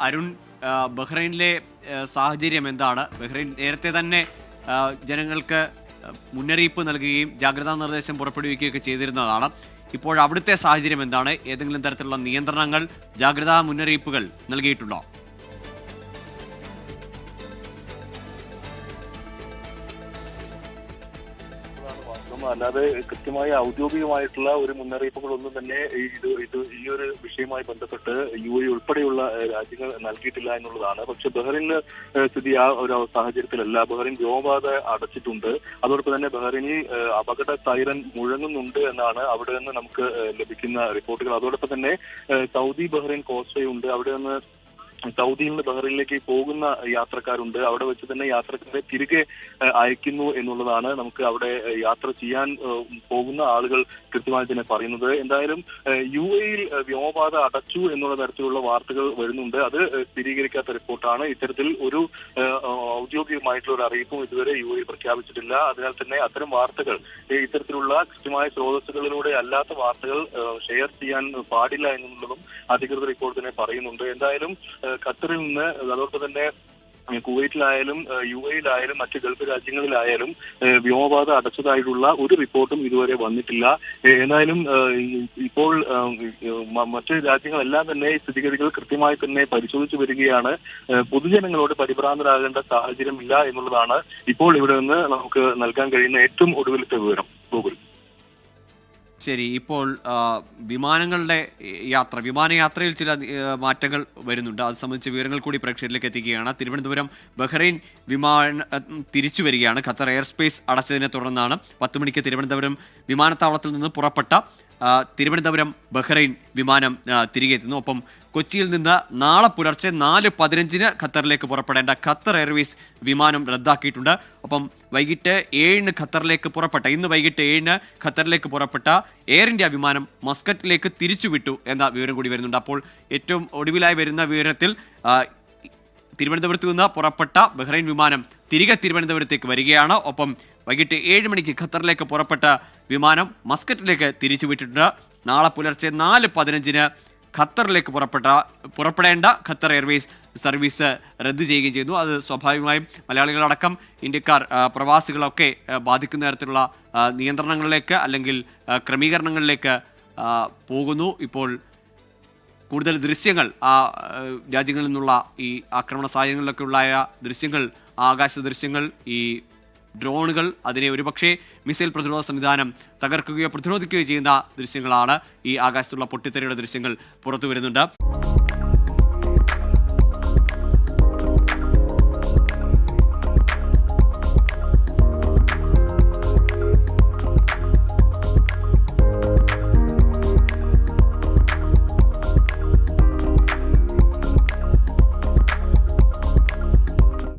അരുൺ, ബഹ്റൈനിലെ സാഹചര്യം എന്താണ്? ബഹ്റൈൻ നേരത്തെ തന്നെ ജനങ്ങൾക്ക് മുന്നറിയിപ്പ് നൽകുകയും ജാഗ്രതാ നിർദ്ദേശം പുറപ്പെടുവിക്കുകയൊക്കെ ചെയ്തിരുന്നതാണ്. ഇപ്പോൾ അവിടുത്തെ സാഹചര്യം എന്താണ്? ഏതെങ്കിലും തരത്തിലുള്ള നിയന്ത്രണങ്ങൾ, ജാഗ്രതാ മുന്നറിയിപ്പുകൾ നൽകിയിട്ടുണ്ടോ? അല്ലാതെ കൃത്യമായ ഔദ്യോഗികമായിട്ടുള്ള ഒരു മുന്നറിയിപ്പുകളൊന്നും തന്നെ ഈ ഒരു വിഷയവുമായി ബന്ധപ്പെട്ട് UAE ഉൾപ്പെടെയുള്ള രാജ്യങ്ങൾ നൽകിയിട്ടില്ല എന്നുള്ളതാണ്. പക്ഷെ ബഹ്റൈനിൽ സ്ഥിതി ആ ഒരു സാഹചര്യത്തിലല്ല. ബഹ്റൈൻ വ്യോമപാത അടച്ചിട്ടുണ്ട്. അതോടൊപ്പം തന്നെ ബഹ്റൈനിൽ അപകട സൈറൻ മുഴങ്ങുന്നുണ്ട് എന്നാണ് അവിടെ നിന്ന് നമുക്ക് ലഭിക്കുന്ന റിപ്പോർട്ടുകൾ. അതോടൊപ്പം തന്നെ സൗദി ബഹ്റൈൻ കോസ്റ്റേ ഉണ്ട്. അവിടെ നിന്ന് സൗദിയിൽ നിന്ന് ബഹ്റൈനിലേക്ക് പോകുന്ന യാത്രക്കാരുണ്ട്. അവിടെ വെച്ച് തന്നെ യാത്രക്കാരെ തിരികെ അയക്കുന്നു എന്നുള്ളതാണ് നമുക്ക് അവിടെ യാത്ര ചെയ്യാൻ പോകുന്ന ആളുകൾ കൃത്യമായി തന്നെ പറയുന്നത്. എന്തായാലും UAE വ്യോമപാത അടച്ചു എന്നുള്ള തരത്തിലുള്ള വാർത്തകൾ വരുന്നുണ്ട്. അത് സ്ഥിരീകരിക്കാത്ത റിപ്പോർട്ടാണ്. ഇത്തരത്തിൽ ഒരു ഔദ്യോഗികമായിട്ടുള്ള ഒരു അറിയിപ്പും ഇതുവരെ UAE പ്രഖ്യാപിച്ചിട്ടില്ല. അതിനാൽ തന്നെ അത്തരം വാർത്തകൾ ഇത്തരത്തിലുള്ള കൃത്യമായ സ്രോതസ്സുകളിലൂടെ അല്ലാത്ത വാർത്തകൾ ഷെയർ ചെയ്യാൻ പാടില്ല എന്നുള്ളതും അധികൃതർ ഇപ്പോൾ തന്നെ പറയുന്നുണ്ട്. എന്തായാലും ഖത്തറിൽ നിന്ന്, അതോടൊപ്പം തന്നെ കുവൈറ്റിലായാലും UAEയിലായാലും മറ്റ് ഗൾഫ് രാജ്യങ്ങളിലായാലും വ്യോമപാത അടച്ചതായിട്ടുള്ള ഒരു റിപ്പോർട്ടും ഇതുവരെ വന്നിട്ടില്ല. ഏതായാലും ഇപ്പോൾ മറ്റ് രാജ്യങ്ങളെല്ലാം തന്നെ സ്ഥിതിഗതികൾ കൃത്യമായി തന്നെ പരിശോധിച്ചു വരികയാണ്. പൊതുജനങ്ങളോട് പരിഭ്രാന്തരാകേണ്ട സാഹചര്യമില്ല എന്നുള്ളതാണ് ഇപ്പോൾ ഇവിടെ നിന്ന് നമുക്ക് നൽകാൻ കഴിയുന്ന ഏറ്റവും ഒടുവിലത്തെ വിവരം. ഗൂഗിൾ. ശരി, ഇപ്പോൾ വിമാനങ്ങളുടെ വിമാനയാത്രയിൽ ചില മാറ്റങ്ങൾ വരുന്നുണ്ട്. അത് സംബന്ധിച്ച വിവരങ്ങൾ കൂടി പ്രേക്ഷകരിലേക്ക് എത്തിക്കുകയാണ്. തിരുവനന്തപുരം ബഹ്റൈൻ തിരിച്ചു വരികയാണ്. ഖത്തർ എയർ സ്പേസ് അടച്ചതിനെ തുടർന്നാണ് 10 മണിക്ക് തിരുവനന്തപുരം വിമാനത്താവളത്തിൽ നിന്ന് പുറപ്പെട്ട തിരുവനന്തപുരം ബഹ്റൈൻ വിമാനം തിരികെ എത്തുന്നു. ഒപ്പം കൊച്ചിയിൽ നിന്ന് നാളെ പുലർച്ചെ 4:15 ഖത്തറിലേക്ക് പുറപ്പെടേണ്ട ഖത്തർ എയർവേസ് വിമാനം റദ്ദാക്കിയിട്ടുണ്ട്. ഒപ്പം വൈകിട്ട് 7 ഖത്തറിലേക്ക് പുറപ്പെട്ട ഇന്ന് വൈകിട്ട് 7 ഖത്തറിലേക്ക് പുറപ്പെട്ട എയർ ഇന്ത്യ വിമാനം മസ്കറ്റിലേക്ക് തിരിച്ചുവിട്ടു എന്ന വിവരം കൂടി വരുന്നുണ്ട്. അപ്പോൾ ഏറ്റവും ഒടുവിലായി വരുന്ന വിവരത്തിൽ തിരുവനന്തപുരത്ത് നിന്ന് പുറപ്പെട്ട ബഹ്റൈൻ വിമാനം തിരികെ തിരുവനന്തപുരത്തേക്ക് വരികയാണ്. ഒപ്പം വൈകിട്ട് 7 മണിക്ക് ഖത്തറിലേക്ക് പുറപ്പെട്ട വിമാനം മസ്കറ്റിലേക്ക് തിരിച്ചുവിട്ടിട്ടുണ്ട്. നാളെ പുലർച്ചെ 4:15 ഖത്തറിലേക്ക് പുറപ്പെടേണ്ട ഖത്തർ എയർവേസ് സർവീസ് റദ്ദു ചെയ്യുകയും ചെയ്തു. അത് സ്വാഭാവികമായും മലയാളികളടക്കം ഇന്ത്യക്കാർ, പ്രവാസികളൊക്കെ ബാധിക്കുന്ന തരത്തിലുള്ള നിയന്ത്രണങ്ങളിലേക്ക് അല്ലെങ്കിൽ ക്രമീകരണങ്ങളിലേക്ക് പോകുന്നു. ഇപ്പോൾ കൂടുതൽ ദൃശ്യങ്ങൾ രാജ്യങ്ങളിൽ നിന്നുള്ള ഈ ആക്രമണ സാഹചര്യങ്ങളിലൊക്കെ ഉണ്ടായ ദൃശ്യങ്ങൾ, ആകാശ ദൃശ്യങ്ങൾ, ഈ ഡ്രോണുകൾ, അതിനെ ഒരുപക്ഷെ മിസൈൽ പ്രതിരോധ സംവിധാനം തകർക്കുകയോ പ്രതിരോധിക്കുകയോ ചെയ്യുന്ന ദൃശ്യങ്ങളാണ്. ഈ ആകാശത്തുള്ള പൊട്ടിത്തെറിയുടെ ദൃശ്യങ്ങൾ പുറത്തു വരുന്നുണ്ട്.